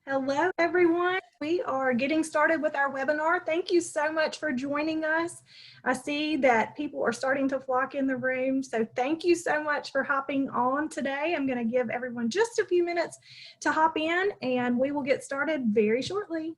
Hello, everyone. We are getting started with our webinar. Thank you so much for joining us. I see that people are starting to flock in the room, so thank you so much for hopping on today. I'm going to give everyone just a few minutes to hop in, and we will get started very shortly.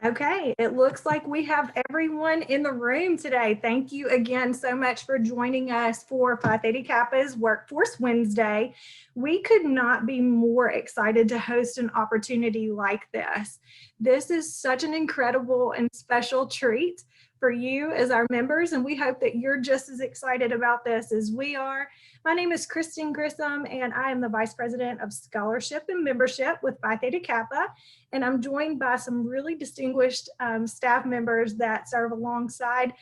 Okay, it looks like we have everyone in the room today. Thank you again so much for joining us for Phi Theta Kappa's Workforce Wednesday. We could not be more excited to host an opportunity like this. This is such an incredible and special treat for you as our members, and we hope that you're just as excited about this as we are. My name is Kristen Grissom, and I am the Vice President of Scholarship and Membership with Phi Theta Kappa, and I'm joined by some really distinguished staff members that serve alongside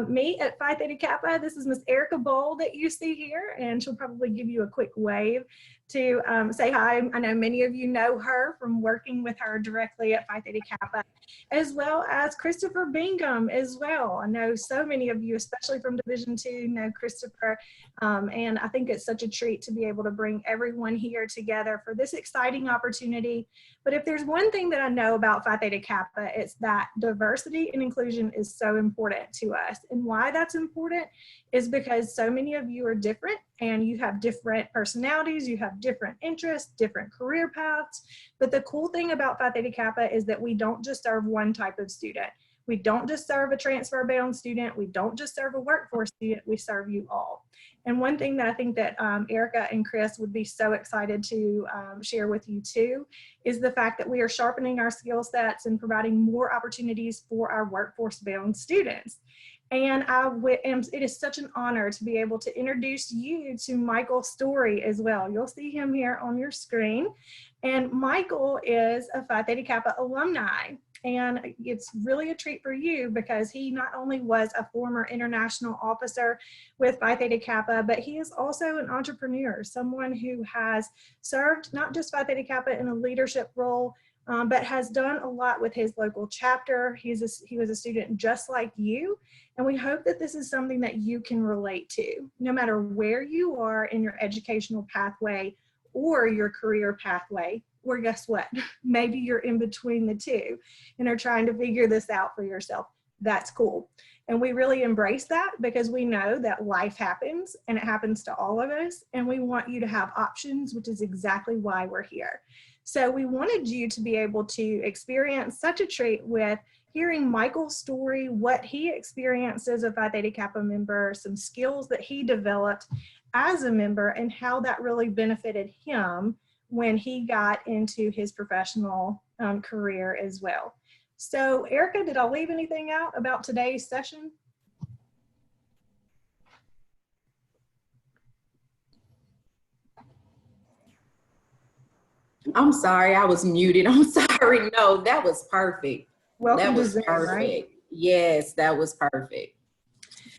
me at Phi Theta Kappa. This is Miss Erica Bowl that you see here, and she'll probably give you a quick wave to say hi. I know many of you know her from working with her directly at Phi Theta Kappa, as well as Christopher Bingham as well. I know so many of you, especially from Division II, know Christopher, and I think it's such a treat to be able to bring everyone here together for this exciting opportunity. But if there's one thing that I know about Phi Theta Kappa, it's that diversity and inclusion is so important to us. And why that's important is because so many of you are different and you have different personalities, you have different interests, different career paths. But the cool thing about Phi Theta Kappa is that we don't just serve one type of student. We don't just serve a transfer-bound student. We don't just serve a workforce student. We serve you all. And one thing that I think that Erica and Chris would be so excited to share with you too is the fact that we are sharpening our skill sets and providing more opportunities for our workforce-bound students. And it is such an honor to be able to introduce you to Michael Storey as well. You'll see him here on your screen. And Michael is a Phi Theta Kappa alumni. And it's really a treat for you because he not only was a former international officer with Phi Theta Kappa, but he is also an entrepreneur, someone who has served not just Phi Theta Kappa in a leadership role, but has done a lot with his local chapter. He was a student just like you. And we hope that this is something that you can relate to, no matter where you are in your educational pathway or your career pathway, or guess what? Maybe you're in between the two and are trying to figure this out for yourself. That's cool. And we really embrace that because we know that life happens and it happens to all of us. And we want you to have options, which is exactly why we're here. So we wanted you to be able to experience such a treat with hearing Michael's story, what he experienced as a Phi Theta Kappa member, some skills that he developed as a member, and how that really benefited him when he got into his professional career as well. So Erica, did I leave anything out about today's session? I'm sorry, I was muted. I'm sorry. No, that was perfect. Welcome that was to Zoom, perfect. Right? Yes, that was perfect.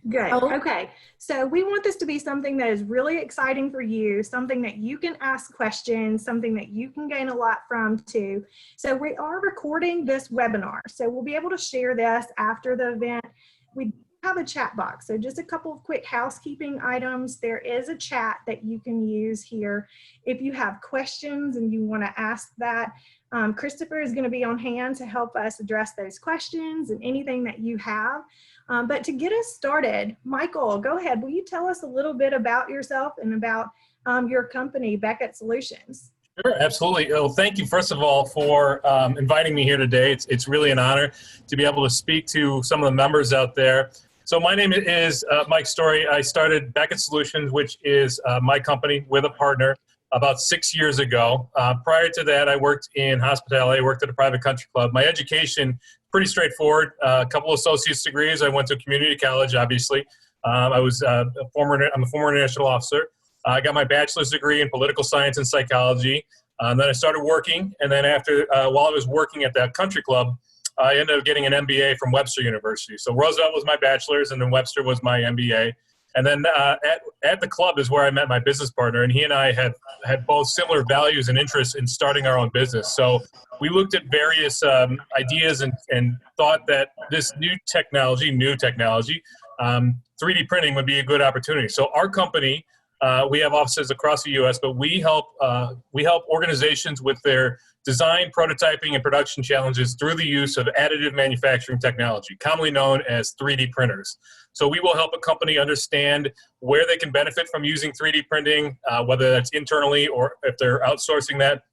Good. Okay. So we want this to be something that is really exciting for you, something that you can ask questions, something that you can gain a lot from too. So we are recording this webinar. So we'll be able to share this after the event. We have a chat box. So just a couple of quick housekeeping items. There is a chat that you can use here. If you have questions and you want to ask that, Christopher is going to be on hand to help us address those questions and anything that you have. But to get us started, Michael, go ahead. Will you tell us a little bit about yourself and about your company, Beckett Solutions? Sure, absolutely. Well, thank you, first of all, for inviting me here today. It's really an honor to be able to speak to some of the members out there. So my name is Mike Storey. I started Beckett Solutions, which is my company with a partner, about 6 years ago. Prior to that, I worked in hospitality. I worked at a private country club. My education, pretty straightforward. A couple of associate's degrees. I went to community college, obviously. I'm a former international officer. I got my bachelor's degree in political science and psychology. Then I started working, and then after, while I was working at that country club, I ended up getting an MBA from Webster University. So Roosevelt was my bachelor's, and then Webster was my MBA. And then at the club is where I met my business partner, and he and I had both similar values and interests in starting our own business. So we looked at various ideas and thought that this new technology, 3D printing would be a good opportunity. So our company, we have offices across the U.S., but we help organizations with their design, prototyping, and production challenges through the use of additive manufacturing technology, commonly known as 3D printers. So we will help a company understand where they can benefit from using 3D printing, whether that's internally or if they're outsourcing that,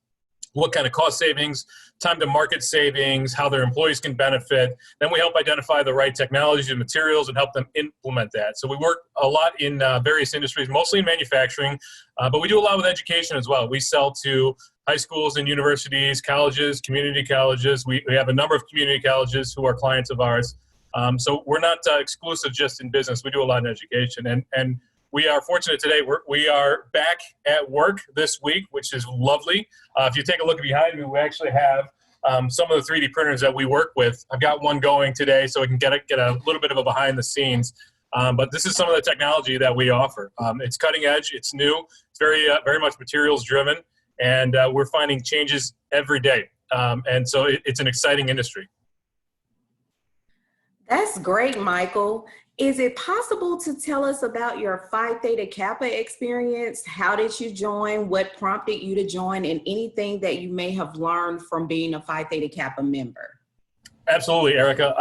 what kind of cost savings, time to market savings, how their employees can benefit. Then we help identify the right technologies and materials and help them implement that. So we work a lot in various industries, mostly in manufacturing, but we do a lot with education as well. We sell to high schools and universities, colleges, community colleges. We have a number of community colleges who are clients of ours. So we're not exclusive just in business. We do a lot in education. And we are fortunate today. We are back at work this week, which is lovely. If you take a look behind me, we actually have some of the 3D printers that we work with. I've got one going today, so we can get a little bit of a behind the scenes. But this is some of the technology that we offer. It's cutting edge. It's new. It's very much materials driven, and we're finding changes every day. And so it's an exciting industry. That's great, Michael. Is it possible to tell us about your Phi Theta Kappa experience? How did you join? What prompted you to join? And anything that you may have learned from being a Phi Theta Kappa member? Absolutely, Erica.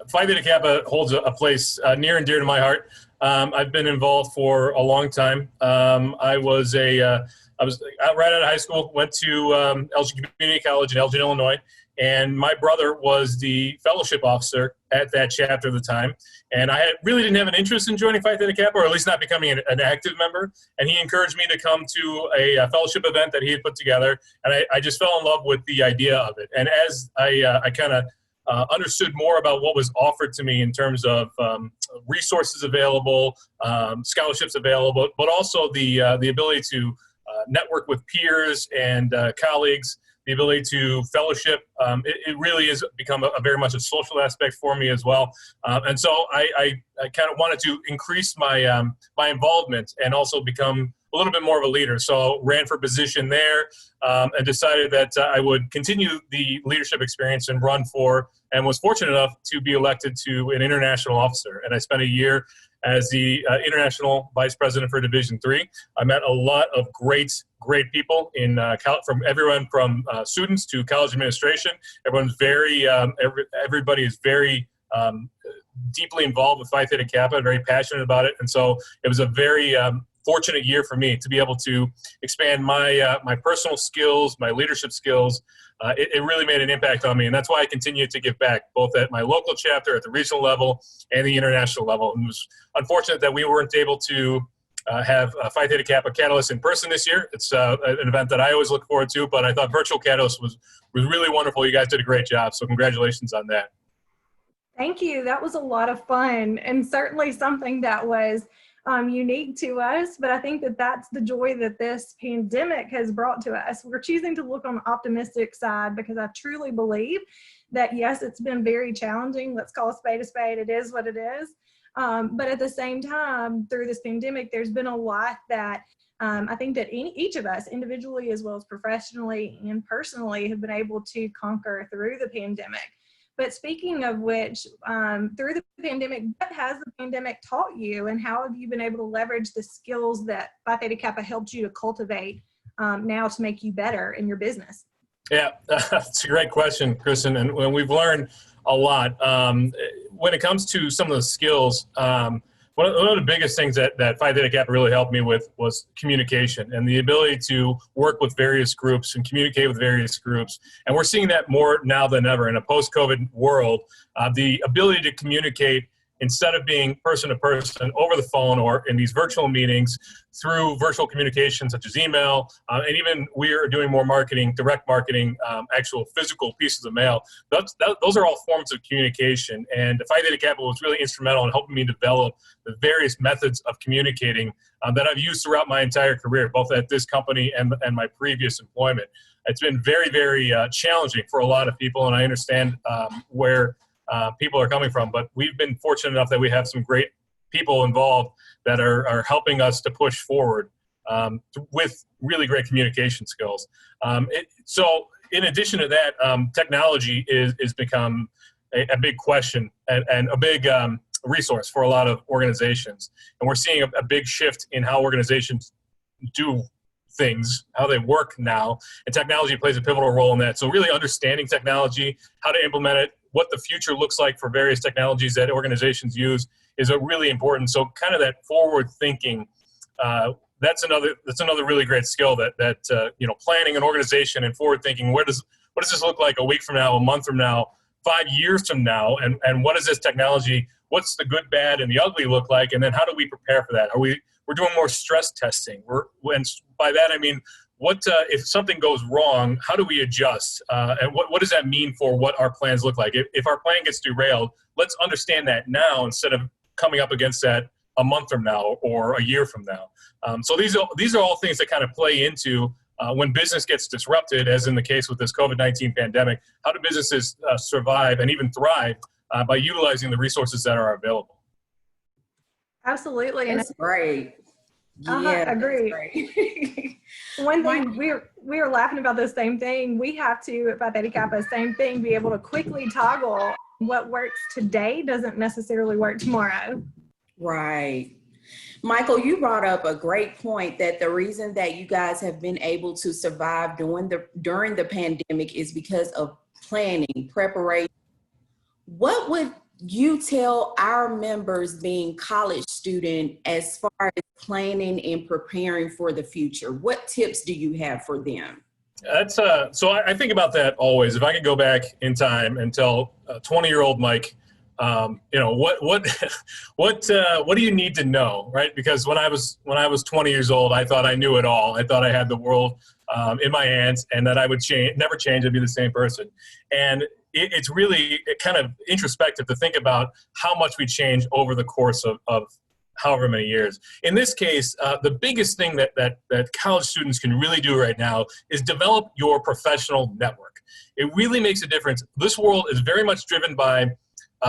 Phi Theta Kappa holds a place near and dear to my heart. I've been involved for a long time. I was right out of high school, went to Elgin Community College in Elgin, Illinois. And my brother was the fellowship officer at that chapter at the time. And I really didn't have an interest in joining Phi Theta Kappa, or at least not becoming an active member. And he encouraged me to come to a fellowship event that he had put together. And I just fell in love with the idea of it. And as I kind of understood more about what was offered to me in terms of resources available, scholarships available, but also the ability to network with peers and colleagues, the ability to fellowship, it really has become a very much a social aspect for me as well. And so I kind of wanted to increase my my involvement and also become a little bit more of a leader. So ran for position there and decided that I would continue the leadership experience and run for, and was fortunate enough to be elected to an international officer. And I spent a year as the international vice president for Division III. I met a lot of great people in from everyone from students to college administration. Everyone's everybody is very deeply involved with Phi Theta Kappa, very passionate about it. And so it was a very fortunate year for me to be able to expand my my personal skills, my leadership skills. It really made an impact on me, and that's why I continue to give back, both at my local chapter, at the regional level, and the international level. And it was unfortunate that we weren't able to have Phi Theta Kappa Catalyst in person this year. It's an event that I always look forward to, but I thought virtual Catalyst was really wonderful. You guys did a great job, so congratulations on that. Thank you. That was a lot of fun, and certainly something that was unique to us, but I think that that's the joy that this pandemic has brought to us. We're choosing to look on the optimistic side because I truly believe that, yes, it's been very challenging. Let's call a spade a spade. It is what it is. But at the same time, through this pandemic, there's been a lot that I think that each of us, individually as well as professionally and personally, have been able to conquer through the pandemic. But speaking of which, through the pandemic, what has the pandemic taught you, and how have you been able to leverage the skills that Phi Theta Kappa helped you to cultivate now to make you better in your business? Yeah, that's a great question, Kristen. And when we've learned a lot, when it comes to some of the skills, one of the biggest things that Phi Theta Kappa really helped me with was communication and the ability to work with various groups and communicate with various groups. And we're seeing that more now than ever in a post-COVID world. The ability to communicate instead of being person to person over the phone or in these virtual meetings through virtual communication such as email, and even we are doing more marketing, direct marketing, actual physical pieces of mail. Those are all forms of communication, and Phi Theta Kappa was really instrumental in helping me develop the various methods of communicating that I've used throughout my entire career, both at this company and my previous employment. It's been very, very challenging for a lot of people, and I understand where people are coming from, but we've been fortunate enough that we have some great people involved that are helping us to push forward with really great communication skills. So in addition to that, technology is become a big question and a big resource for a lot of organizations. And we're seeing a big shift in how organizations do things, how they work now, and technology plays a pivotal role in that. So really understanding technology, how to implement it, what the future looks like for various technologies that organizations use is a really important. So kind of that forward thinking, that's another really great skill that planning an organization and forward thinking. What does this look like a week from now, a month from now, 5 years from now, and what is this technology? What's the good, bad, and the ugly look like? And then how do we prepare for that? We're doing more stress testing. And by that I mean, what if something goes wrong? How do we adjust? And what does that mean for what our plans look like? If our plan gets derailed, let's understand that now instead of coming up against that a month from now or a year from now. So these are all things that kind of play into when business gets disrupted, as in the case with this COVID-19 pandemic. How do businesses survive and even thrive by utilizing the resources that are available? Absolutely. That's great. Yeah, agree. One thing we were laughing about the same thing. We have to at Phi Theta Kappa, same thing, be able to quickly toggle what works today doesn't necessarily work tomorrow. Right. Michael, you brought up a great point that the reason that you guys have been able to survive during the pandemic is because of planning, preparation. What would you tell our members being college student as far as planning and preparing for the future? What tips do you have for them? So I think about that always. If I could go back in time and tell 20-year-old Mike, what do you need to know, right? Because when I was 20 years old, I thought I knew it all. I thought I had the world in my hands, and that I would never change. I'd be the same person. And it's really kind of introspective to think about how much we change over the course of however many years. In this case, the biggest thing that college students can really do right now is develop your professional network. It really makes a difference. This world is very much driven by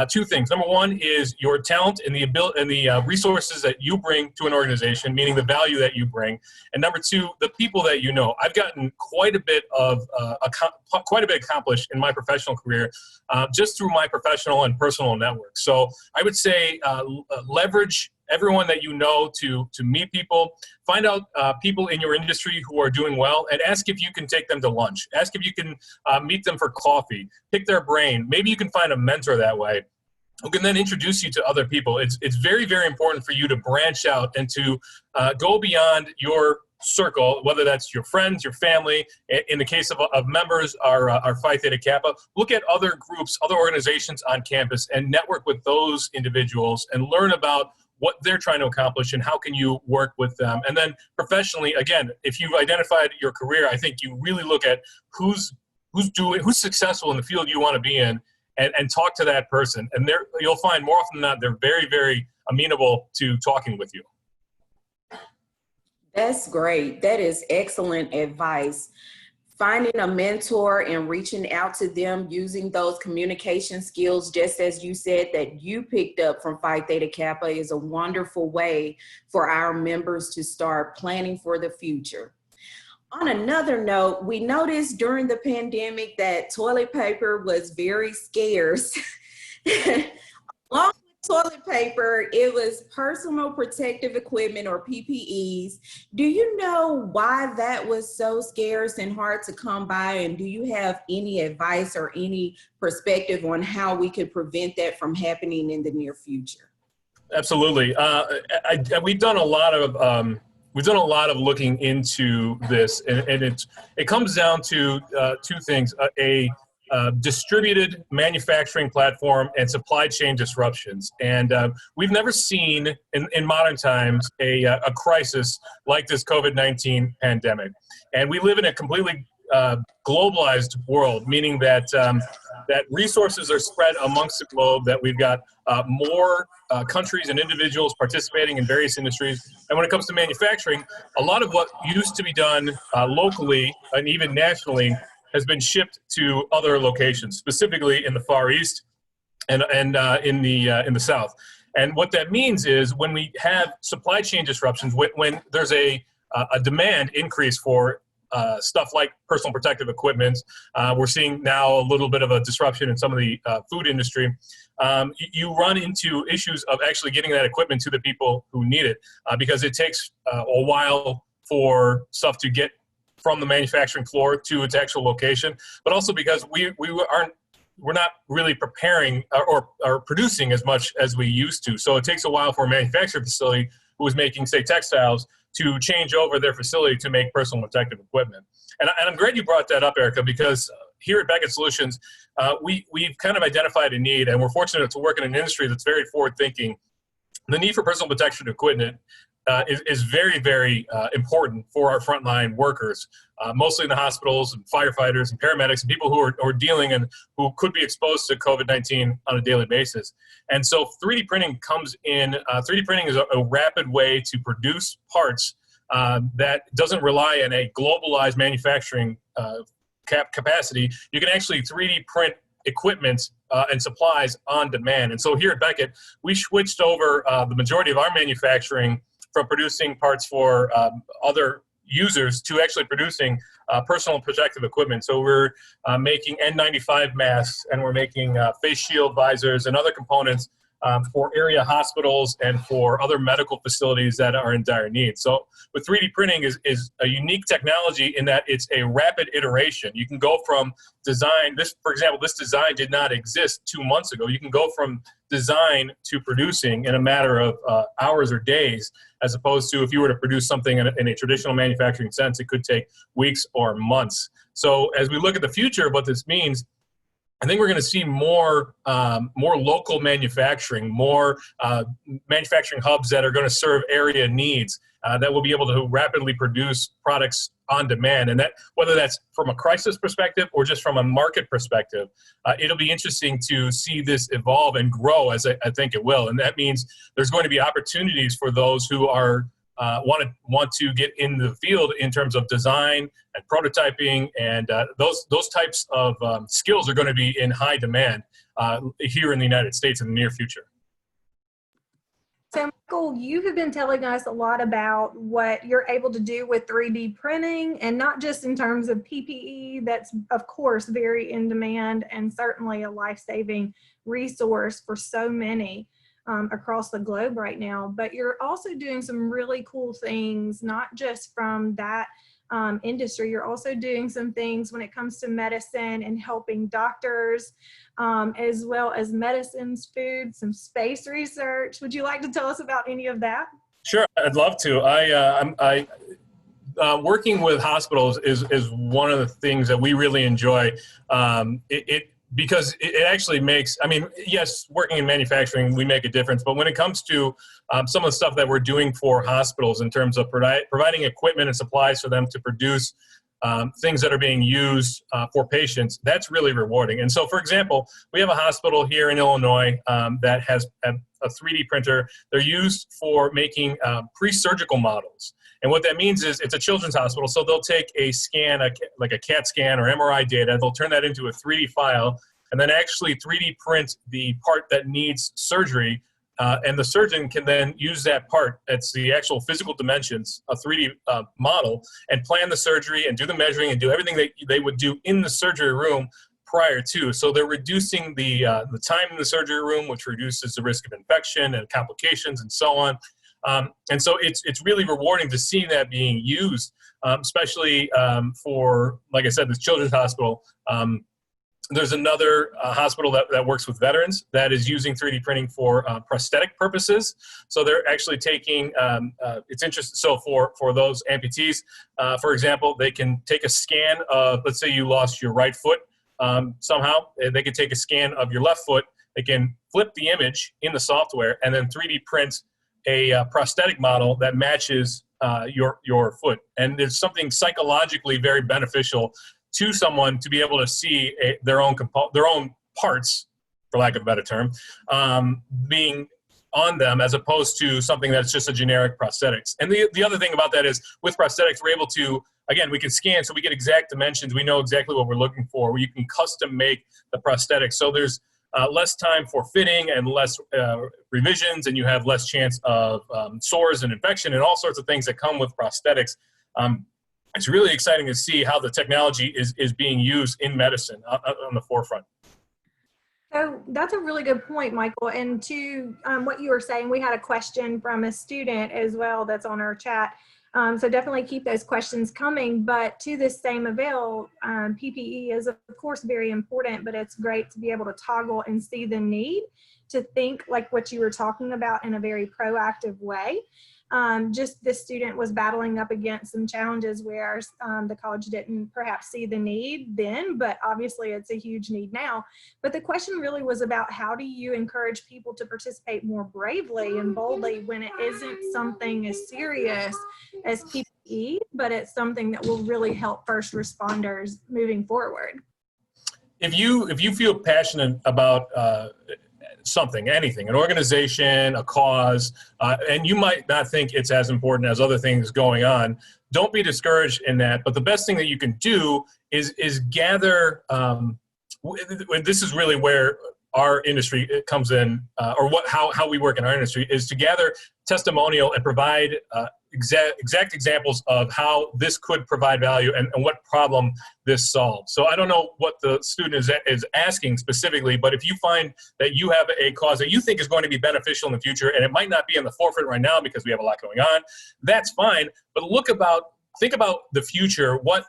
two things. Number one is your talent and the ability and the resources that you bring to an organization, meaning the value that you bring. And number two, the people that you know. I've gotten quite a bit accomplished in my professional career just through my professional and personal network. So I would say leverage everyone that you know to meet people, find out people in your industry who are doing well, and ask if you can take them to lunch. Ask if you can meet them for coffee, pick their brain. Maybe you can find a mentor that way who can then introduce you to other people. It's very, very important for you to branch out and to go beyond your circle, whether that's your friends, your family. In the case of members, our Phi Theta Kappa, look at other groups, other organizations on campus and network with those individuals and learn about what they're trying to accomplish and how can you work with them. And then professionally, again, if you've identified your career, I think you really look at who's successful in the field you want to be in and talk to that person. And you'll find more often than not, they're very, very amenable to talking with you. That's great. That is excellent advice. Finding a mentor and reaching out to them using those communication skills, just as you said, that you picked up from Phi Theta Kappa is a wonderful way for our members to start planning for the future. On another note, we noticed during the pandemic that toilet paper was very scarce. Along with toilet paper, it was personal protective equipment or PPEs. Do you know why that was so scarce and hard to come by? And do you have any advice or any perspective on how we could prevent that from happening in the near future? Absolutely. We've done a lot of looking into this, and it comes down to two things: a distributed manufacturing platform and supply chain disruptions. And we've never seen in modern times a crisis like this COVID-19 pandemic. And we live in a completely globalized world, meaning that that resources are spread amongst the globe, that we've got more countries and individuals participating in various industries. And when it comes to manufacturing, a lot of what used to be done locally and even nationally has been shipped to other locations, specifically in the Far East and in the South. And what that means is when we have supply chain disruptions, when there's a demand increase for stuff like personal protective equipment, we're seeing now a little bit of a disruption in some of the food industry. You run into issues of actually getting that equipment to the people who need it, because it takes a while for stuff to get from the manufacturing floor to its actual location, but also because we're not really preparing or producing as much as we used to. So it takes a while for a manufacturing facility who is making, say, textiles to change over their facility to make personal protective equipment. And I'm glad you brought that up, Erica, because here at Beckett Solutions, we've kind of identified a need, and we're fortunate to work in an industry that's very forward-thinking. The need for personal protection equipment is very, very important for our frontline workers, mostly in the hospitals and firefighters and paramedics and people who are dealing and who could be exposed to COVID-19 on a daily basis. And so 3D printing comes in. 3D printing is a rapid way to produce parts that doesn't rely on a globalized manufacturing capacity. You can actually 3D print equipment and supplies on demand. And so here at Beckett, we switched over the majority of our manufacturing from producing parts for other users to actually producing personal protective equipment. So we're making N95 masks, and we're making face shield visors and other components for area hospitals and for other medical facilities that are in dire need. So with 3D printing is a unique technology in that it's a rapid iteration. You can go from design, for example, this design did not exist 2 months ago. You can go from design to producing in a matter of hours or days, as opposed to if you were to produce something in a traditional manufacturing sense, it could take weeks or months. So as we look at the future of what this means, I think we're going to see more local manufacturing, more manufacturing hubs that are going to serve area needs, that will be able to rapidly produce products on demand. And that, whether that's from a crisis perspective or just from a market perspective, it'll be interesting to see this evolve and grow, as I think it will. And that means there's going to be opportunities for those who are want to get in the field in terms of design and prototyping, and those types of skills are going to be in high demand here in the United States in the near future. So, Michael, you have been telling us a lot about what you're able to do with 3D printing, and not just in terms of PPE, that's, of course, very in demand and certainly a life-saving resource for so many across the globe right now, but you're also doing some really cool things, not just from that industry. You're also doing some things when it comes to medicine and helping doctors, as well as medicines, food, some space research. Would you like to tell us about any of that? Sure, I'd love to. Working with hospitals is one of the things that we really enjoy. Because it actually makes, I mean, yes, working in manufacturing, we make a difference. But when it comes to some of the stuff that we're doing for hospitals in terms of providing equipment and supplies for them to produce things that are being used for patients, that's really rewarding. And so, for example, we have a hospital here in Illinois that has a 3D printer. They're used for making pre-surgical models. And what that means is it's a children's hospital, so they'll take a scan, like a CAT scan or MRI data, they'll turn that into a 3D file, and then actually 3D print the part that needs surgery, and the surgeon can then use that part, that's the actual physical dimensions, a 3D model, and plan the surgery and do the measuring and do everything they would do in the surgery room prior to. So they're reducing the time in the surgery room, which reduces the risk of infection and complications and so on. And so it's really rewarding to see that being used, especially for, like I said, this children's hospital. There's another hospital that works with veterans that is using 3D printing for prosthetic purposes. So they're actually taking, it's interesting, so for those amputees, for example, they can take a scan of, let's say you lost your right foot somehow they can take a scan of your left foot, they can flip the image in the software, and then 3D print a prosthetic model that matches your foot. And there's something psychologically very beneficial to someone to be able to see their own parts, for lack of a better term, being on them, as opposed to something that's just a generic prosthetics. And the other thing about that is, with prosthetics, we're able to, again, we can scan, so we get exact dimensions. We know exactly what we're looking for. You can custom make the prosthetics. So there's less time for fitting and less revisions, and you have less chance of sores and infection and all sorts of things that come with prosthetics. It's really exciting to see how the technology is being used in medicine on the forefront. So that's a really good point, Michael. And to what you were saying, we had a question from a student as well that's on our chat. So definitely keep those questions coming. But to this same avail, PPE is of course very important, but it's great to be able to toggle and see the need to think like what you were talking about in a very proactive way. Just this student was battling up against some challenges where the college didn't perhaps see the need then, but obviously it's a huge need now. But the question really was about, how do you encourage people to participate more bravely and boldly when it isn't something as serious as PPE, but it's something that will really help first responders moving forward? If you feel passionate about something, anything, an organization, a cause, and you might not think it's as important as other things going on, don't be discouraged in that. But the best thing that you can do is gather, this is really where our industry comes in, or how we work in our industry, is to gather testimonial and provide exact examples of how this could provide value and what problem this solves. So I don't know what the student is asking specifically, but if you find that you have a cause that you think is going to be beneficial in the future, and it might not be in the forefront right now because we have a lot going on, that's fine. But think about the future. What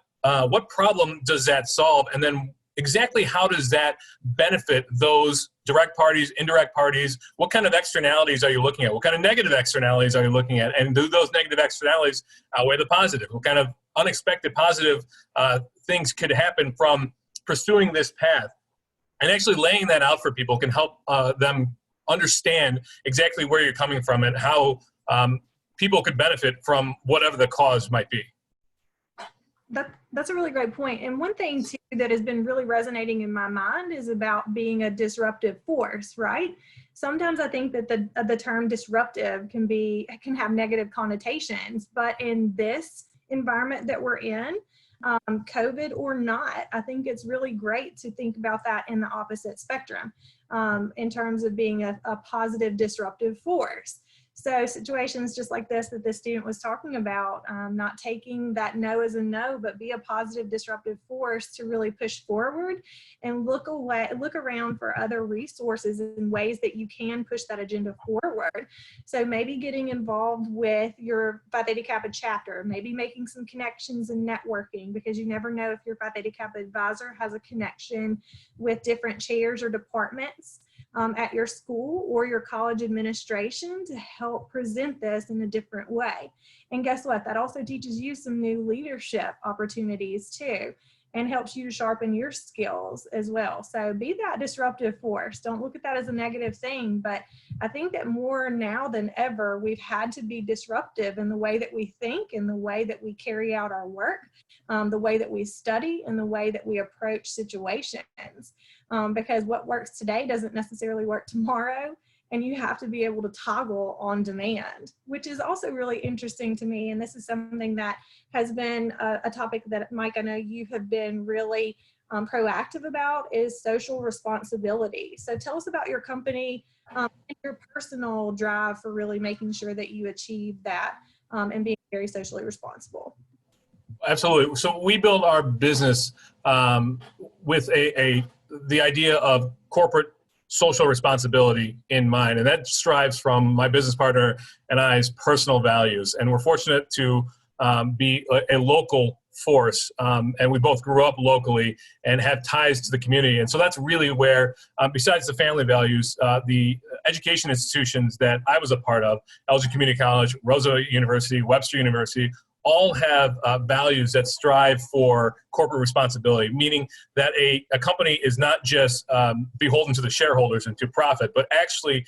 problem does that solve? And then exactly how does that benefit those direct parties, indirect parties? What kind of externalities are you looking at? What kind of negative externalities are you looking at? And do those negative externalities outweigh the positive? What kind of unexpected positive things could happen from pursuing this path? And actually laying that out for people can help them understand exactly where you're coming from and how people could benefit from whatever the cause might be. That's a really great point. And one thing too that has been really resonating in my mind is about being a disruptive force, right? Sometimes I think that the term disruptive can have negative connotations, but in this environment that we're in, COVID or not, I think it's really great to think about that in the opposite spectrum, in terms of being a positive disruptive force. So situations just like this that the student was talking about, not taking that no as a no, but be a positive disruptive force to really push forward and look around for other resources and ways that you can push that agenda forward. So maybe getting involved with your Phi Theta Kappa chapter, maybe making some connections and networking, because you never know if your Phi Theta Kappa advisor has a connection with different chairs or departments at your school or your college administration to help present this in a different way. And guess what? That also teaches you some new leadership opportunities too, and helps you to sharpen your skills as well. So be that disruptive force. Don't look at that as a negative thing, but I think that more now than ever, we've had to be disruptive in the way that we think, in the way that we carry out our work, the way that we study, and the way that we approach situations. Because what works today doesn't necessarily work tomorrow, and you have to be able to toggle on demand, which is also really interesting to me. And this is something that has been a topic that, Mike, I know you have been really proactive about, is social responsibility. So tell us about your company and your personal drive for really making sure that you achieve that and being very socially responsible. Absolutely. So we build our business with the idea of corporate social responsibility in mind, and that strives from my business partner and I's personal values. And we're fortunate to be a local force, and we both grew up locally and have ties to the community. And so that's really where, besides the family values, the education institutions that I was a part of, Elgin Community College, Roosevelt University, Webster University, all have values that strive for corporate responsibility, meaning that a company is not just beholden to the shareholders and to profit, but actually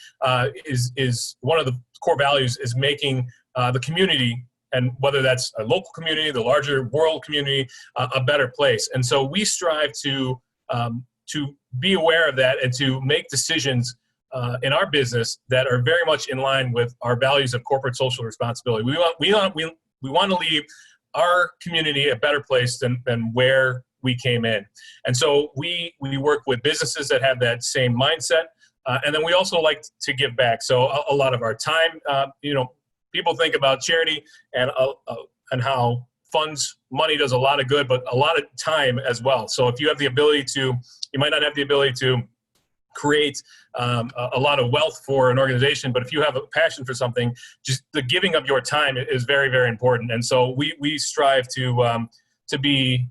is one of the core values is making the community, and whether that's a local community, the larger world community, a better place. And so we strive to be aware of that and to make decisions in our business that are very much in line with our values of corporate social responsibility. We want to leave our community a better place than where we came in. And so we work with businesses that have that same mindset. And then we also like to give back. So a lot of our time, people think about charity and how money does a lot of good, but a lot of time as well. So if you have the ability to, you might not have the ability to create a lot of wealth for an organization, but if you have a passion for something, just the giving of your time is very, very important. And so we strive to be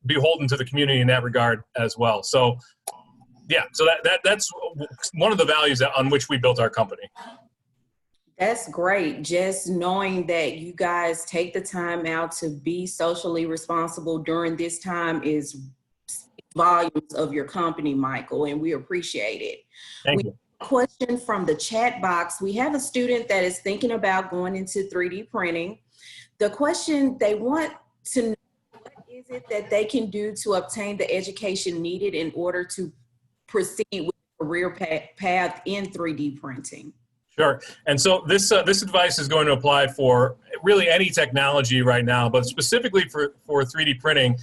beholden to the community in that regard as well. So yeah, so that's one of the values on which we built our company. That's great. Just knowing that you guys take the time out to be socially responsible during this time is volumes of your company, Michael, and we appreciate it. Thank you. Question from the chat box. We have a student that is thinking about going into 3D printing. The question they want to know, what is it that they can do to obtain the education needed in order to proceed with a career path in 3D printing? Sure. And so this advice is going to apply for really any technology right now, but specifically for 3D printing.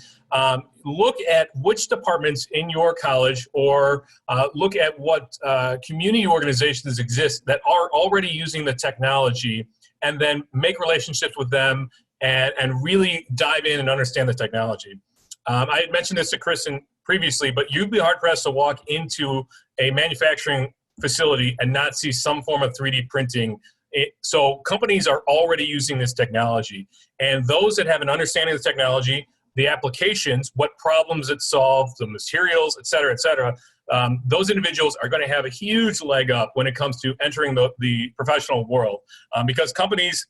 Look at which departments in your college, or look at what community organizations exist that are already using the technology, and then make relationships with them and really dive in and understand the technology. I had mentioned this to Kristen previously, but you'd be hard-pressed to walk into a manufacturing facility and not see some form of 3D printing. So companies are already using this technology, and those that have an understanding of the technology, the applications, what problems it solves, the materials, et cetera, those individuals are going to have a huge leg up when it comes to entering the professional world, because companies,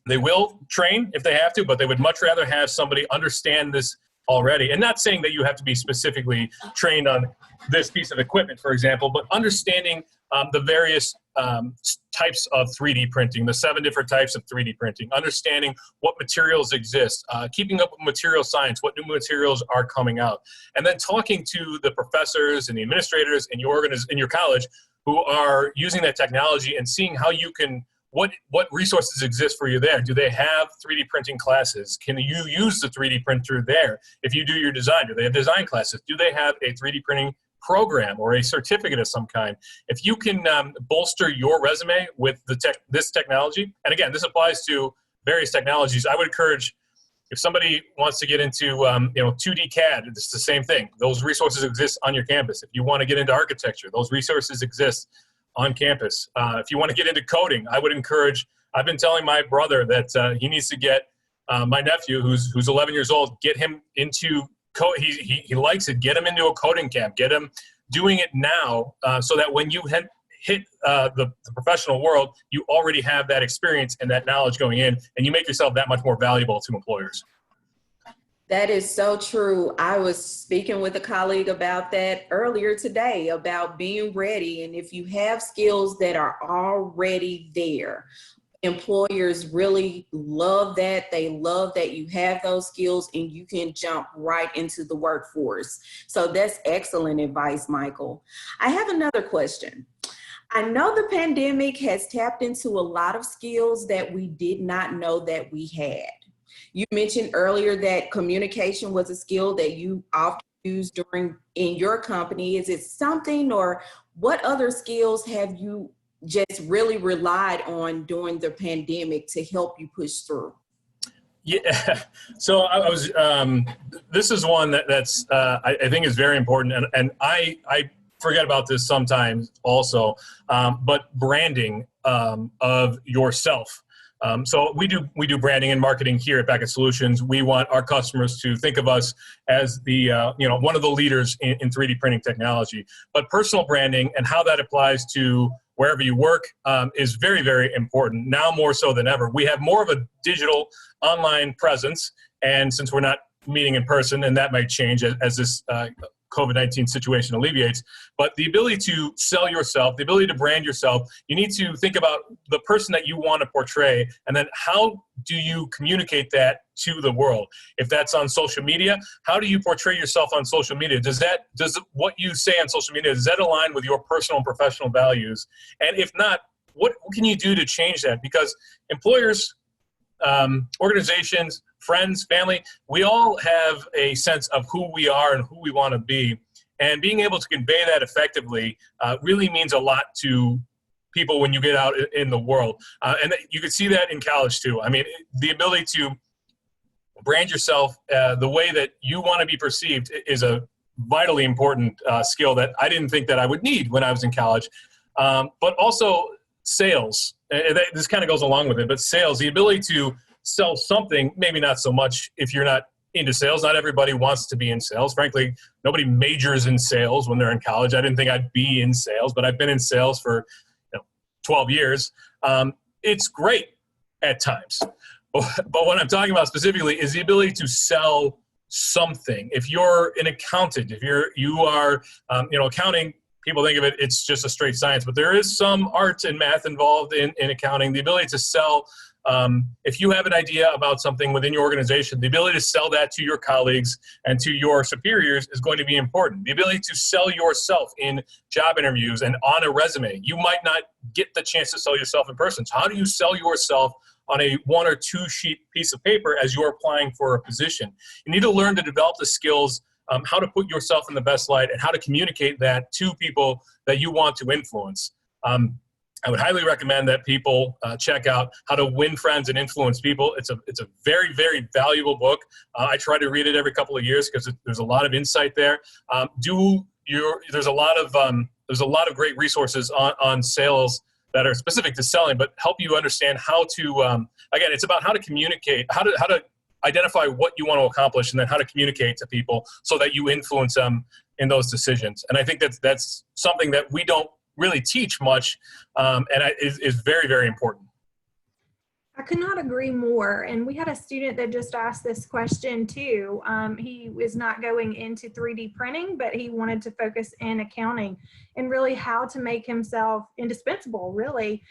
they will train if they have to, but they would much rather have somebody understand this already. And not saying that you have to be specifically trained on this piece of equipment, for example, but understanding the various types of 3D printing, the 7 different types of 3D printing, understanding what materials exist, keeping up with material science, what new materials are coming out, and then talking to the professors and the administrators in your college who are using that technology and seeing how you can, what resources exist for you there. Do they have 3D printing classes? Can you use the 3D printer there? If you do your design, do they have design classes? Do they have a 3D printing program or a certificate of some kind? If you can bolster your resume with this technology, and again, this applies to various technologies, I would encourage, if somebody wants to get into 2D CAD, it's the same thing. Those resources exist on your campus. If you want to get into architecture, those resources exist on campus. If you want to get into coding, I would encourage, I've been telling my brother that he needs to get my nephew, who's 11 years old, get him into code. He likes it. Get him into a coding camp. Get him doing it now, so that when you hit the professional world, you already have that experience and that knowledge going in, and you make yourself that much more valuable to employers. That is so true. I was speaking with a colleague about that earlier today, about being ready. And if you have skills that are already there, employers really love that. They love that you have those skills and you can jump right into the workforce. So that's excellent advice, Michael. I have another question. I know the pandemic has tapped into a lot of skills that we did not know that we had. You mentioned earlier that communication was a skill that you often use in your company. Is it something, or what other skills have you just really relied on during the pandemic to help you push through? Yeah, so I was, this is one that's I think is very important, and I forget about this sometimes also, but branding of yourself. So we do branding and marketing here at Beckett Solutions. We want our customers to think of us as the one of the leaders in 3D printing technology. But personal branding and how that applies to wherever you work is very, very important, now more so than ever. We have more of a digital online presence, and since we're not meeting in person, and that might change as this COVID-19 situation alleviates, but the ability to sell yourself, the ability to brand yourself, you need to think about the person that you want to portray, and then how do you communicate that to the world? If that's on social media, how do you portray yourself on social media? Does what you say on social media, does that align with your personal and professional values? And if not, what can you do to change that? Because employers, organizations, friends, family, we all have a sense of who we are and who we want to be. And being able to convey that effectively really means a lot to people when you get out in the world. And you can see that in college too. I mean, the ability to brand yourself the way that you want to be perceived is a vitally important skill that I didn't think that I would need when I was in college. But also sales, this kind of goes along with it, but sales, the ability to sell something, maybe not so much if you're not into sales. Not everybody wants to be in sales. Frankly, nobody majors in sales when they're in college. I didn't think I'd be in sales, but I've been in sales for 12 years. It's great at times. But what I'm talking about specifically is the ability to sell something. If you're an accountant, if you are accounting, people think of it, it's just a straight science, but there is some art and math involved in accounting. The ability to sell, if you have an idea about something within your organization, the ability to sell that to your colleagues and to your superiors is going to be important. The ability to sell yourself in job interviews and on a resume. You might not get the chance to sell yourself in person. So how do you sell yourself on a 1 or 2 sheet piece of paper as you're applying for a position? You need to learn to develop the skills, how to put yourself in the best light and how to communicate that to people that you want to influence. I would highly recommend that people check out How to Win Friends and Influence People. It's a very, very valuable book. I try to read it every couple of years because there's a lot of insight there. There's a lot of great resources on sales that are specific to selling, but help you understand how to. Again, it's about how to communicate, how to identify what you want to accomplish, and then how to communicate to people so that you influence them in those decisions. And I think that's something that we don't really teach much, and is very, very important. I could not agree more. And we had a student that just asked this question too. He was not going into 3D printing, but he wanted to focus in accounting and really how to make himself indispensable, really,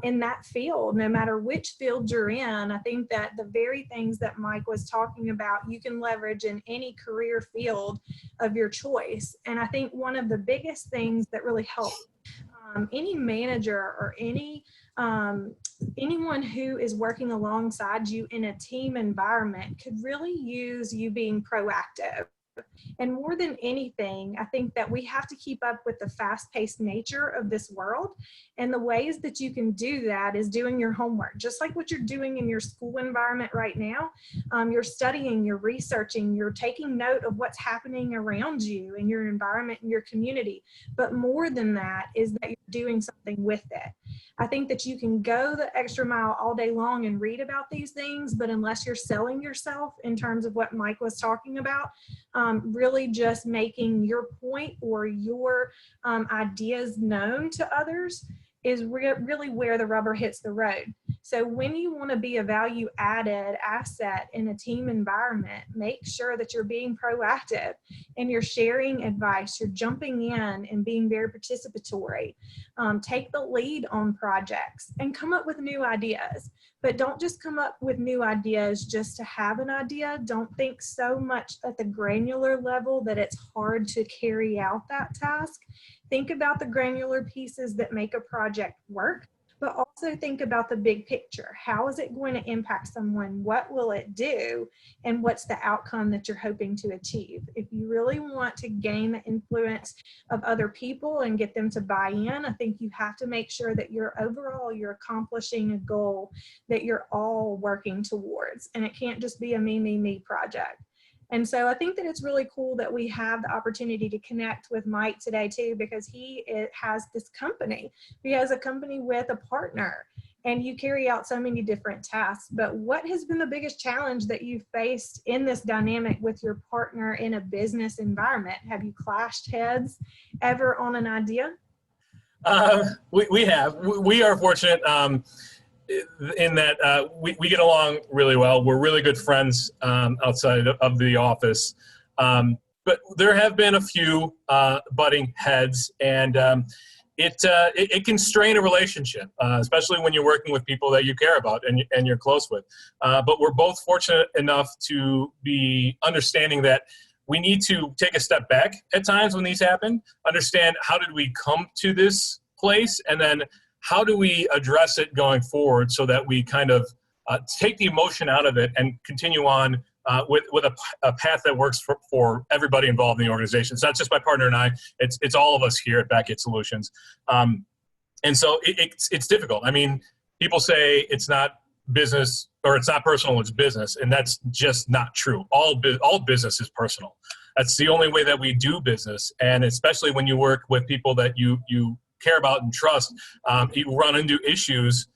in that field, no matter which field you're in. I think that the very things that Mike was talking about, you can leverage in any career field of your choice. And I think one of the biggest things that really helps any manager or anyone who is working alongside you in a team environment could really use you being proactive. And more than anything, I think that we have to keep up with the fast-paced nature of this world. And the ways that you can do that is doing your homework, just like what you're doing in your school environment right now. You're studying, you're researching, you're taking note of what's happening around you in your environment, in your community. But more than that is that you're doing something with it. I think that you can go the extra mile all day long and read about these things, but unless you're selling yourself in terms of what Mike was talking about, really just making your point or your ideas known to others is really where the rubber hits the road. So when you want to be a value added asset in a team environment, make sure that you're being proactive and you're sharing advice, you're jumping in and being very participatory. Take the lead on projects and come up with new ideas. But don't just come up with new ideas just to have an idea. Don't think so much at the granular level that it's hard to carry out that task. Think about the granular pieces that make a project work, but also think about the big picture. How is it going to impact someone? What will it do? And what's the outcome that you're hoping to achieve? If you really want to gain the influence of other people and get them to buy in, I think you have to make sure that you're accomplishing a goal that you're all working towards. And it can't just be a me project. And so I think that it's really cool that we have the opportunity to connect with Mike today too, because he has this company. He has a company with a partner and you carry out so many different tasks. But what has been the biggest challenge that you've faced in this dynamic with your partner in a business environment? Have you clashed heads ever on an idea? We have. We are fortunate in that we get along really well. We're really good friends outside of the office. But there have been a few butting heads, and it can strain a relationship, especially when you're working with people that you care about and you're close with. But we're both fortunate enough to be understanding that we need to take a step back at times when these happen, understand how did we come to this place, and then how do we address it going forward so that we kind of take the emotion out of it and continue on with a path that works for everybody involved in the organization. It's not just my partner and I, it's all of us here at Backgate Solutions. And so it's difficult. I mean, people say it's not business or it's not personal, it's business. And that's just not true. All business is personal. That's the only way that we do business. And especially when you work with people that you care about and trust, you run into issues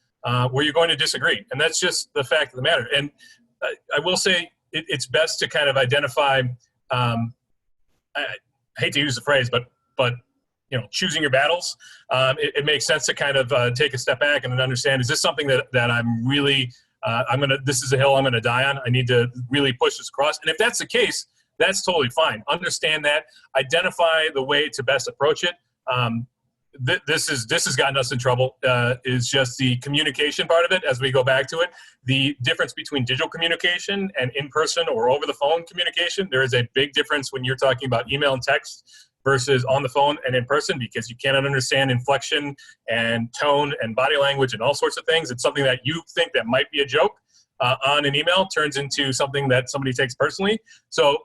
where you're going to disagree. And that's just the fact of the matter. And I will say it's best to kind of identify, I hate to use the phrase, but choosing your battles. It makes sense to kind of take a step back and understand, is this something that I'm really, this is a hill I'm going to die on. I need to really push this across. And if that's the case, that's totally fine. Understand that, identify the way to best approach it. This has gotten us in trouble, is just the communication part of it as we go back to it. The difference between digital communication and in-person or over the phone communication, there is a big difference when you're talking about email and text versus on the phone and in person, because you cannot understand inflection and tone and body language and all sorts of things. It's something that you think that might be a joke on an email turns into something that somebody takes personally. So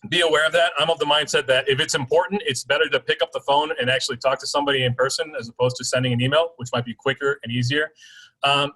be aware of that. I'm of the mindset that if it's important, it's better to pick up the phone and actually talk to somebody in person as opposed to sending an email, which might be quicker and easier.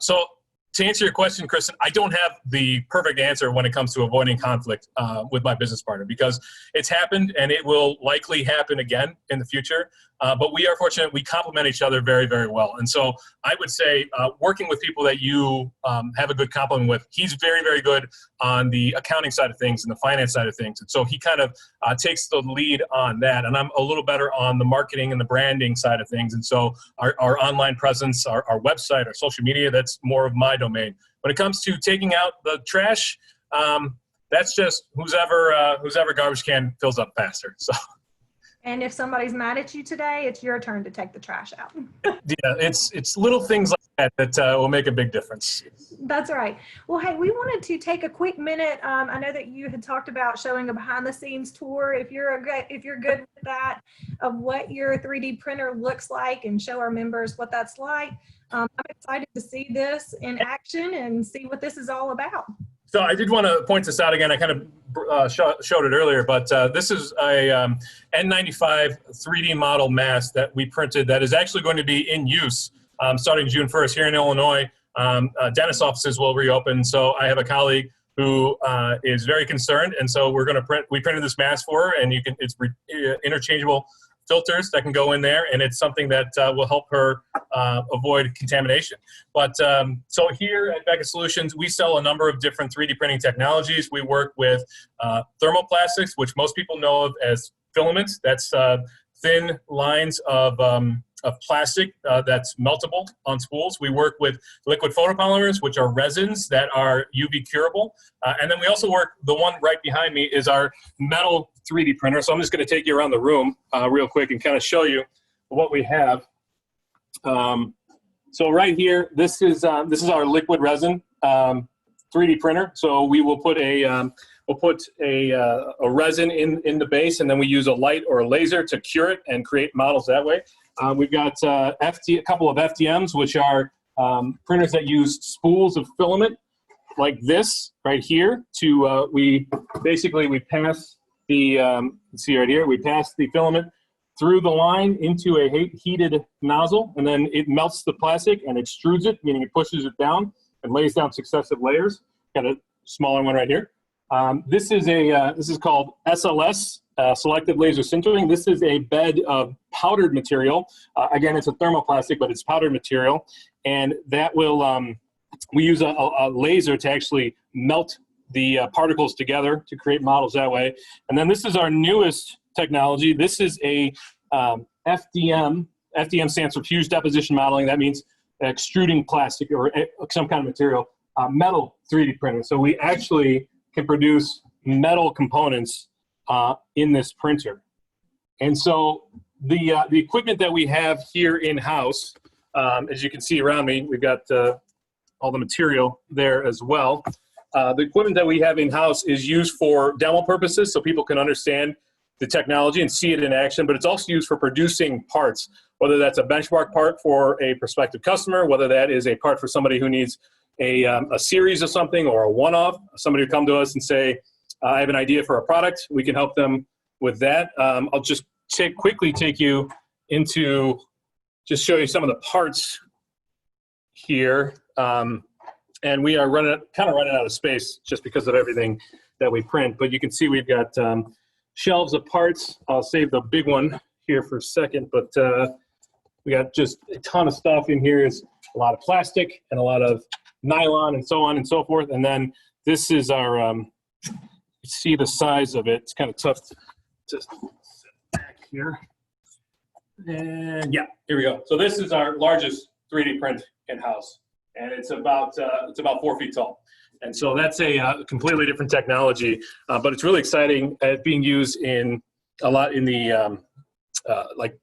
So to answer your question, Kristen, I don't have the perfect answer when it comes to avoiding conflict with my business partner, because it's happened and it will likely happen again in the future. But we are fortunate. We complement each other very, very well. And so I would say working with people that you have a good complement with, he's very, very good on the accounting side of things and the finance side of things. And so he kind of takes the lead on that. And I'm a little better on the marketing and the branding side of things. And so our online presence, our website, our social media, that's more of my domain. When it comes to taking out the trash, that's just who's ever garbage can fills up faster. So. And if somebody's mad at you today, it's your turn to take the trash out. Yeah, it's little things like that will make a big difference. That's right. Well, hey, we wanted to take a quick minute. I know that you had talked about showing a behind-the-scenes tour. If you're good with that, of what your 3D printer looks like, and show our members what that's like. I'm excited to see this in action and see what this is all about. So I did want to point this out again. I kind of showed it earlier, but this is a N95 3D model mask that we printed that is actually going to be in use starting June 1st here in Illinois. Dentist offices will reopen. So I have a colleague who is very concerned, and so we printed this mask for her, and it's interchangeable filters that can go in there, and it's something that will help her avoid contamination. But so here at Backgate Solutions, we sell a number of different 3D printing technologies. We work with thermoplastics, which most people know of as filaments. That's thin lines of plastic that's meltable on spools. We work with liquid photopolymers, which are resins that are UV curable. And then we also work, the one right behind me is our metal 3D printer. So I'm just going to take you around the room real quick and kind of show you what we have. So right here, this is our liquid resin 3D printer. So we will put a resin in the base, and then we use a light or a laser to cure it and create models that way. We've got a couple of FDMs, which are printers that use spools of filament like this right here to, we pass the, see right here, we pass the filament through the line into a heated nozzle, and then it melts the plastic and extrudes it, meaning it pushes it down and lays down successive layers. Got a smaller one right here. This is called SLS, selective laser sintering. This is a bed of powdered material. Again, it's a thermoplastic, but it's powdered material. And that will, we use a laser to actually melt the particles together to create models that way. And then this is our newest technology. This is a FDM FDM stands for fused deposition modeling. That means extruding plastic or some kind of material, metal 3D printing. So we actually can produce metal components in this printer. And so the equipment that we have here in-house, as you can see around me, we've got all the material there as well. The equipment that we have in-house is used for demo purposes, so people can understand the technology and see it in action, but it's also used for producing parts, whether that's a benchmark part for a prospective customer, whether that is a part for somebody who needs a series of something or a one-off, somebody who come to us and say, I have an idea for a product, we can help them with that. I'll just quickly take you into, just show you some of the parts here. And we are kind of running out of space just because of everything that we print, but you can see we've got shelves of parts. I'll save the big one here for a second, but we got just a ton of stuff in here. Is a lot of plastic and a lot of nylon and so on and so forth. And then this is our, you see the size of it. It's kind of tough to set back here. And yeah, here we go. So this is our largest 3D print in-house, and it's about 4 feet tall. And so that's a completely different technology, but it's really exciting at being used in a lot in the like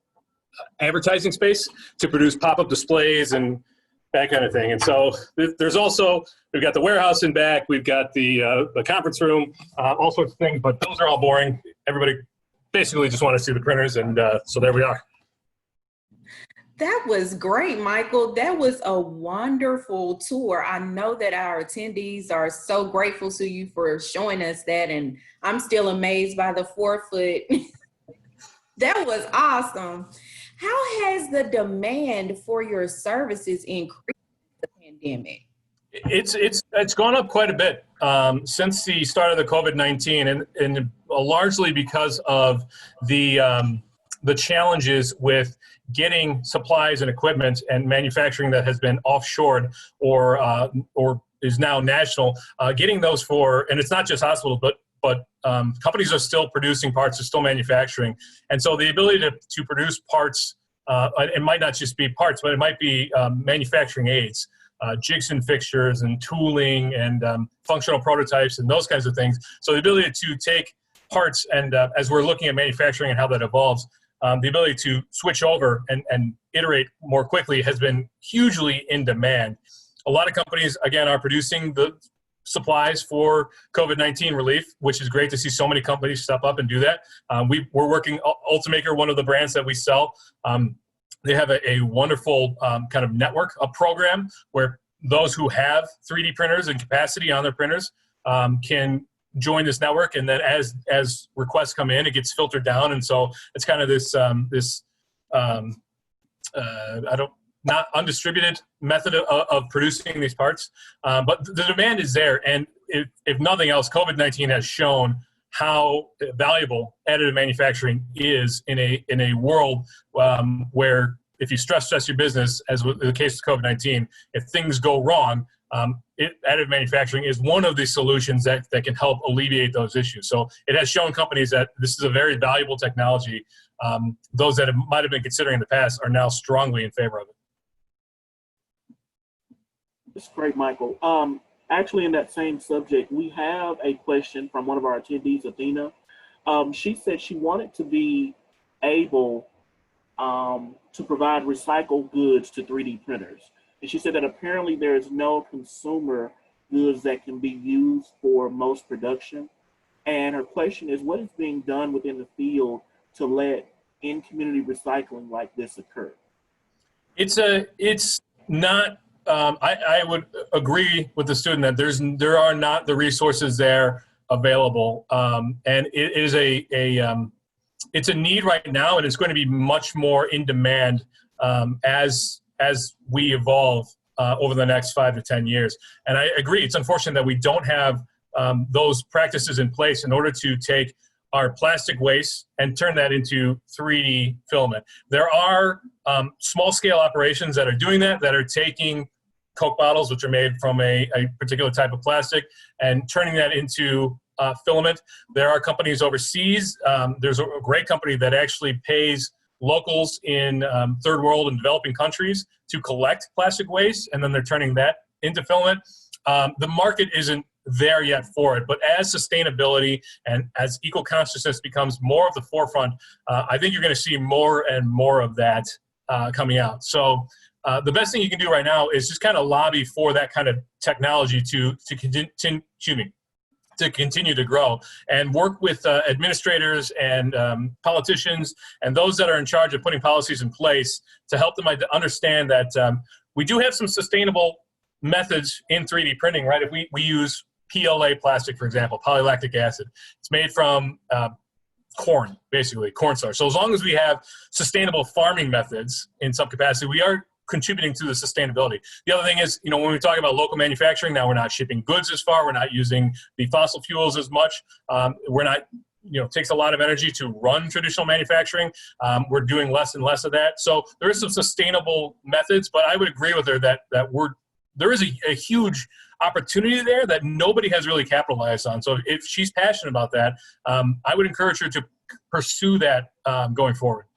advertising space to produce pop-up displays and that kind of thing. And so there's also, we've got the warehouse in back, we've got the conference room, all sorts of things, but those are all boring. Everybody basically just want to see the printers, and so there we are. That was great, Michael. That was a wonderful tour. I know that our attendees are so grateful to you for showing us that, and I'm still amazed by the 4 foot. That was awesome. How has the demand for your services increased in the pandemic? It's gone up quite a bit since the start of the COVID-19, and largely because of the challenges with getting supplies and equipment and manufacturing that has been offshored or is now national, getting those and it's not just hospitals, but companies are still producing parts, are still manufacturing. And so the ability to produce parts, it might not just be parts, but it might be manufacturing aids, jigs and fixtures and tooling and functional prototypes and those kinds of things. So the ability to take parts and as we're looking at manufacturing and how that evolves, the ability to switch over and iterate more quickly has been hugely in demand. A lot of companies, again, are producing the supplies for COVID-19 relief, which is great to see so many companies step up and do that. We're working, Ultimaker, one of the brands that we sell, they have a wonderful kind of network, a program where those who have 3D printers and capacity on their printers can join this network, and then as requests come in, it gets filtered down, and so it's kind of this not undistributed method of producing these parts, but the demand is there, and if nothing else, COVID-19 has shown how valuable additive manufacturing is in a world where if you stress test your business, as with the case of COVID-19, if things go wrong, additive manufacturing is one of the solutions that can help alleviate those issues. So it has shown companies that this is a very valuable technology. Those that might have been considering in the past are now strongly in favor of it. That's great, Michael. Actually, in that same subject, we have a question from one of our attendees, Athena. She said she wanted to be able to provide recycled goods to 3D printers. And she said that apparently there is no consumer goods that can be used for most production. And her question is, what is being done within the field to let in-community recycling like this occur? It's not, I would agree with the student that there are not the resources there available. And it is it's a need right now, and it's going to be much more in demand as we evolve over the next 5 to 10 years. And I agree, it's unfortunate that we don't have those practices in place in order to take our plastic waste and turn that into 3D filament. There are small scale operations that are doing that are taking Coke bottles, which are made from a particular type of plastic, and turning that into filament. There are companies overseas. There's a great company that actually pays locals in third world and developing countries to collect plastic waste, and then they're turning that into filament. The market isn't there yet for it, but as sustainability and as eco-consciousness becomes more of the forefront, I think you're going to see more and more of that coming out. So the best thing you can do right now is just kind of lobby for that kind of technology to continue to grow, and work with administrators and politicians and those that are in charge of putting policies in place to help them understand that we do have some sustainable methods in 3D printing, right? If we use PLA plastic, for example, polylactic acid, it's made from corn, basically, cornstarch. So as long as we have sustainable farming methods in some capacity, we are contributing to the sustainability. The other thing is, when we talk about local manufacturing, now we're not shipping goods as far, we're not using the fossil fuels as much, we're not, it takes a lot of energy to run traditional manufacturing. We're doing less and less of that. So there is some sustainable methods, but I would agree with her that there is a huge opportunity there that nobody has really capitalized on. So if she's passionate about that, I would encourage her to pursue that going forward.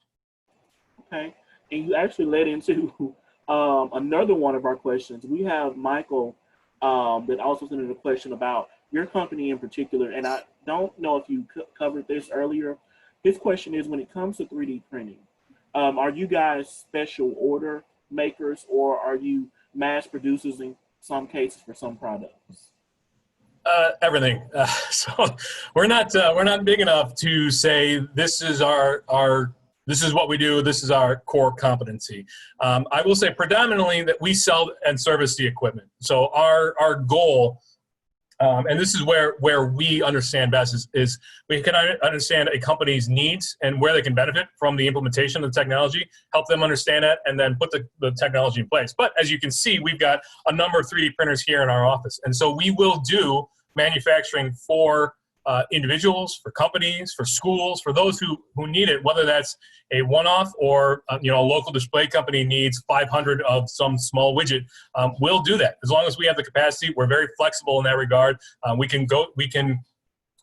Okay, and you actually led into another one of our questions. We have Michael that also sent in a question about your company in particular, and I don't know if you covered this earlier. His question is, when it comes to 3D printing, are you guys special order makers, or are you mass producers in some cases for some products? Everything. So we're not big enough to say this is this is what we do, this is our core competency. I will say predominantly that we sell and service the equipment. So our goal, and this is where we understand best, is we can understand a company's needs and where they can benefit from the implementation of the technology, help them understand that, and then put the technology in place. But as you can see, we've got a number of 3D printers here in our office. And so we will do manufacturing for individuals, for companies, for schools, for those who need it, whether that's a one-off or a local display company needs 500 of some small widget. We'll do that as long as we have the capacity. We're very flexible in that regard.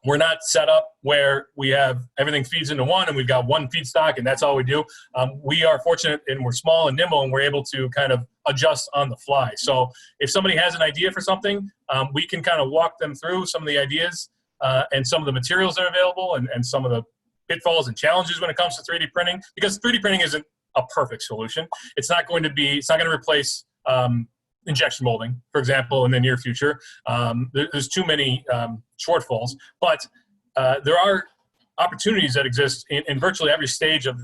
We're not set up where we have everything feeds into one and we've got one feedstock and that's all we do. We are fortunate and we're small and nimble and we're able to kind of adjust on the fly. So if somebody has an idea for something, we can kind of walk them through some of the ideas and some of the materials that are available and some of the pitfalls and challenges when it comes to 3D printing, because 3D printing isn't a perfect solution. It's not going to replace injection molding, for example, in the near future. There's too many shortfalls, but there are opportunities that exist in virtually every stage of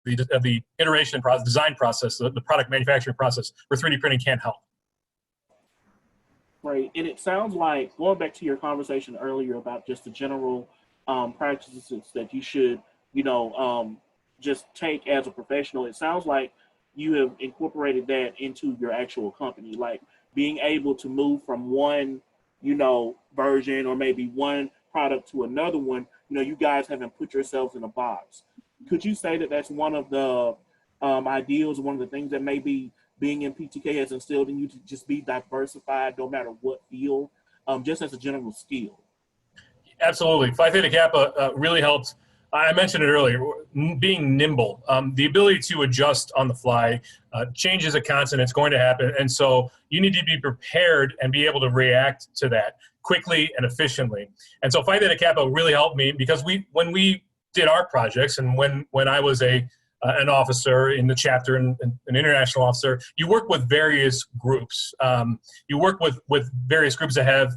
the iteration process, design process, the product manufacturing process, where 3D printing can help. Right, and it sounds like, going back to your conversation earlier about just the general practices that you should, just take as a professional, it sounds like you have incorporated that into your actual company, like being able to move from one, version or maybe one product to another one. You guys haven't put yourselves in a box. Could you say that that's one of the ideals, one of the things that maybe being in PTK has instilled in you, to just be diversified no matter what field, just as a general skill? Absolutely. Phi Theta Kappa really helped. I mentioned it earlier, being nimble, the ability to adjust on the fly. Change is a constant, it's going to happen. And so you need to be prepared and be able to react to that quickly and efficiently. And so Phi Theta Kappa really helped me, because when we did our projects and when I was an officer in the chapter and an international officer, you work with various groups. You work with various groups that have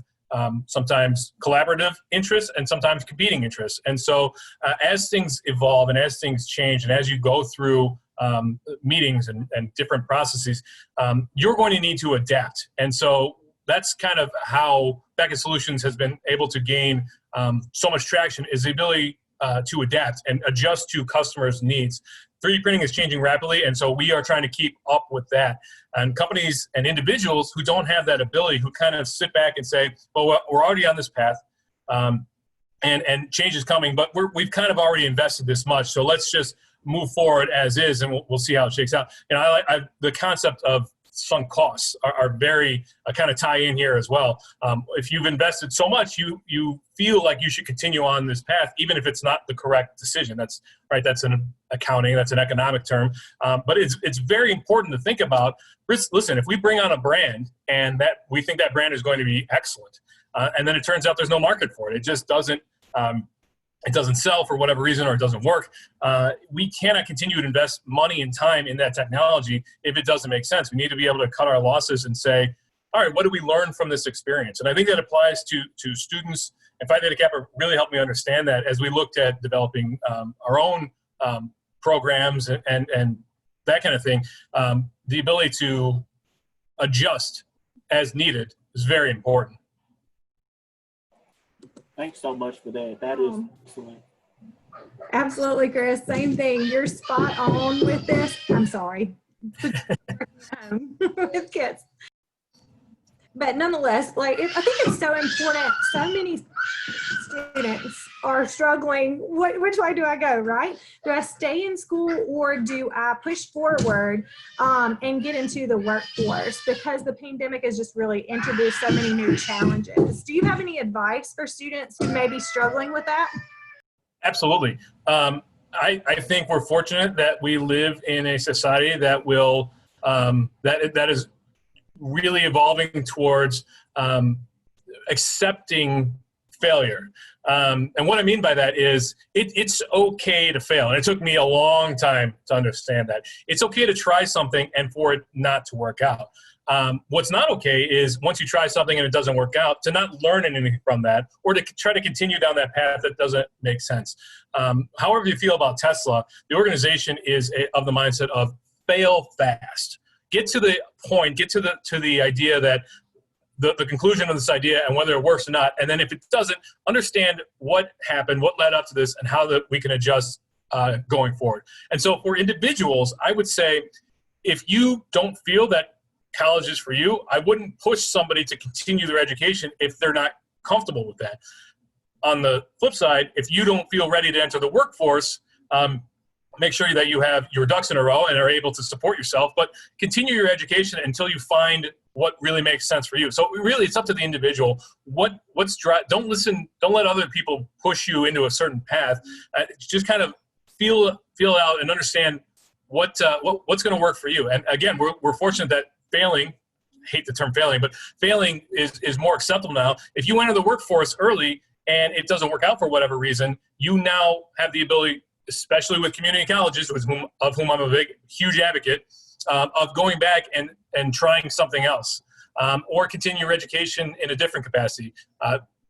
sometimes collaborative interests and sometimes competing interests. And so as things evolve and as things change and as you go through meetings and different processes, you're going to need to adapt. And so that's kind of how Beckett Solutions has been able to gain so much traction, is the ability to adapt and adjust to customers' needs. 3D printing is changing rapidly, and so we are trying to keep up with that. And companies and individuals who don't have that ability, who kind of sit back and say, well, we're already on this path, and change is coming, but we've kind of already invested this much, so let's just move forward as is, and we'll see how it shakes out. I the concept of sunk costs are very kind of tie in here as well. If you've invested so much, you feel like you should continue on this path, even if it's not the correct decision. That's right. That's an accounting, that's an economic term. But it's very important to think about. Listen, if we bring on a brand and that we think that brand is going to be excellent, and then it turns out there's no market for it, it just doesn't sell for whatever reason, or it doesn't work, we cannot continue to invest money and time in that technology if it doesn't make sense. We need to be able to cut our losses and say, all right, what do we learn from this experience? And I think that applies to students, and Phi Theta Kappa really helped me understand that as we looked at developing our own programs and that kind of thing. The ability to adjust as needed is very important. Thanks so much for that. That is excellent. Absolutely, Chris. Same thing. You're spot on with this. I'm sorry. With kids. But nonetheless, like, I think it's so important. So many students are struggling. Which way do I go, right? Do I stay in school, or do I push forward and get into the workforce? Because the pandemic has just really introduced so many new challenges. Do you have any advice for students who may be struggling with that? Absolutely. I think we're fortunate that we live in a society that will that is really evolving towards accepting failure. And what I mean by that is it's okay to fail. And it took me a long time to understand that. It's okay to try something and for it not to work out. What's not okay is once you try something and it doesn't work out, to not learn anything from that, or to try to continue down that path that doesn't make sense. However you feel about Tesla, the organization is of the mindset of fail fast. Get to the point, get to the idea that the conclusion of this idea and whether it works or not. And then if it doesn't, understand what happened, what led up to this, and how we can adjust going forward. And so for individuals, I would say if you don't feel that college is for you, I wouldn't push somebody to continue their education if they're not comfortable with that. On the flip side, if you don't feel ready to enter the workforce, make sure that you have your ducks in a row and are able to support yourself, but continue your education until you find what really makes sense for you. So really, it's up to the individual. Don't let other people push you into a certain path. Just kind of feel out and understand what's going to work for you. And again, we're fortunate that failing, I hate the term failing, but failing is more acceptable now. If you enter the workforce early and it doesn't work out for whatever reason, you now have the ability, especially with community colleges, of whom I'm a huge advocate, of going back and trying something else, or continue your education in a different capacity,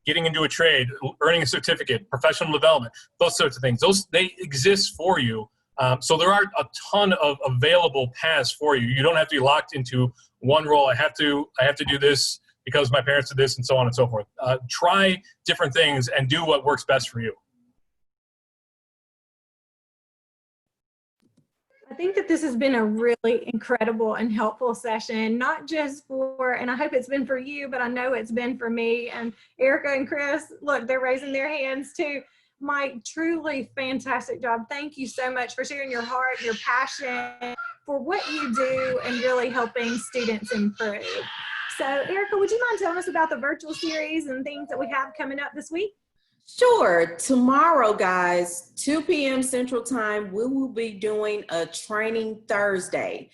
getting into a trade, earning a certificate, professional development, those sorts of things. They exist for you. So there are a ton of available paths for you. You don't have to be locked into one role. I have to do this because my parents did this, and so on and so forth. Try different things and do what works best for you. I think that this has been a really incredible and helpful session, not just for, and I hope it's been for you, but I know it's been for me. And Erica and Chris, look, they're raising their hands too. Mike, truly fantastic job. Thank you so much for sharing your heart, your passion for what you do and really helping students improve. So Erica, would you mind telling us about the virtual series and things that we have coming up this week? Sure. Tomorrow, guys, 2 p.m. Central Time, we will be doing a training Thursday,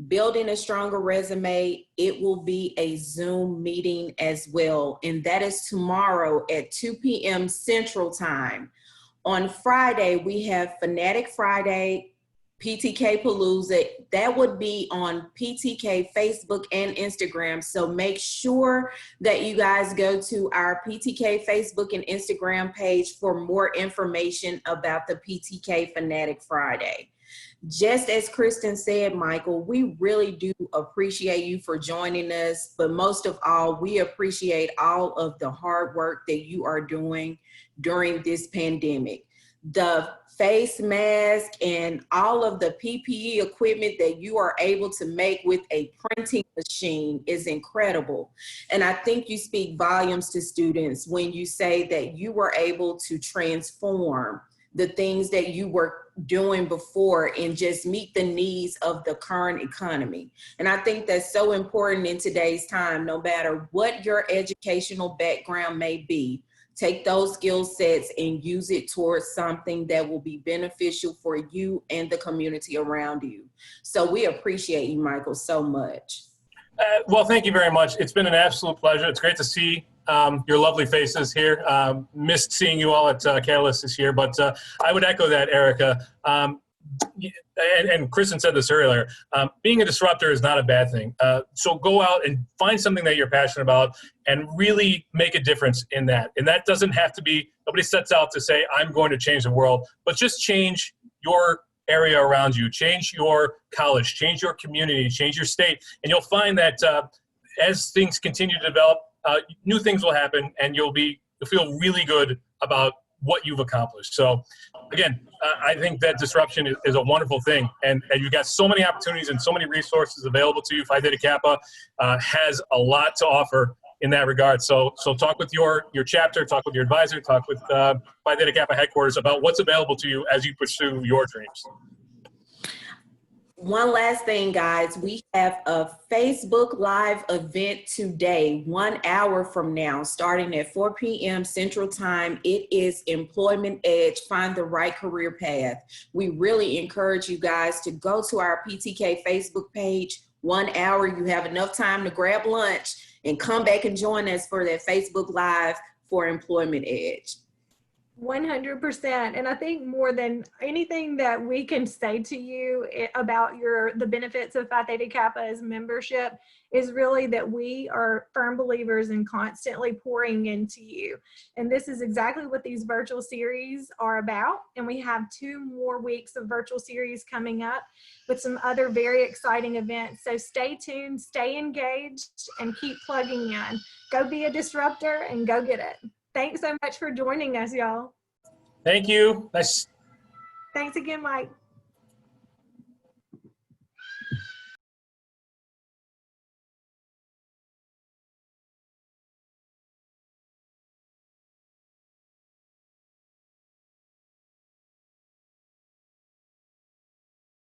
building a stronger resume. It will be a Zoom meeting as well, and that is tomorrow at 2 p.m. Central Time. On Friday, we have Fanatic Friday, PTK Palooza. That would be on PTK Facebook and Instagram. So make sure that you guys go to our PTK Facebook and Instagram page for more information about the PTK Fanatic Friday. Just as Kristen said, Michael, we really do appreciate you for joining us, but most of all, we appreciate all of the hard work that you are doing during this pandemic. The face mask and all of the PPE equipment that you are able to make with a printing machine is incredible. And I think you speak volumes to students when you say that you were able to transform the things that you were doing before and just meet the needs of the current economy. And I think that's so important in today's time. No matter what your educational background may be, take those skill sets and use it towards something that will be beneficial for you and the community around you. So we appreciate you, Michael, so much. Well, thank you very much. It's been an absolute pleasure. It's great to see your lovely faces here. Missed seeing you all at Catalyst this year, but I would echo that, Erica. And Kristen said this earlier, being a disruptor is not a bad thing. So go out and find something that you're passionate about and really make a difference in that. And that doesn't have to be, nobody sets out to say, I'm going to change the world, but just change your area around you, change your college, change your community, change your state. And you'll find that as things continue to develop, new things will happen and you'll feel really good about what you've accomplished. So again, I think that disruption is a wonderful thing. And you've got so many opportunities and so many resources available to you. Phi Theta Kappa has a lot to offer in that regard. So talk with your chapter, talk with your advisor, talk with Phi Theta Kappa headquarters about what's available to you as you pursue your dreams. One last thing, guys, we have a Facebook Live event today, 1 hour from now, starting at 4 p.m. Central Time. It is Employment Edge, Find the Right Career Path. We really encourage you guys to go to our PTK Facebook page. 1 hour, you have enough time to grab lunch and come back and join us for that Facebook Live for Employment Edge. 100%. And I think more than anything that we can say to you about the benefits of Phi Theta Kappa's membership is really that we are firm believers in constantly pouring into you. And this is exactly what these virtual series are about. And we have 2 more weeks of virtual series coming up with some other very exciting events. So stay tuned, stay engaged, and keep plugging in. Go be a disruptor and go get it. Thanks so much for joining us, y'all. Thank you. Nice. Thanks again, Mike.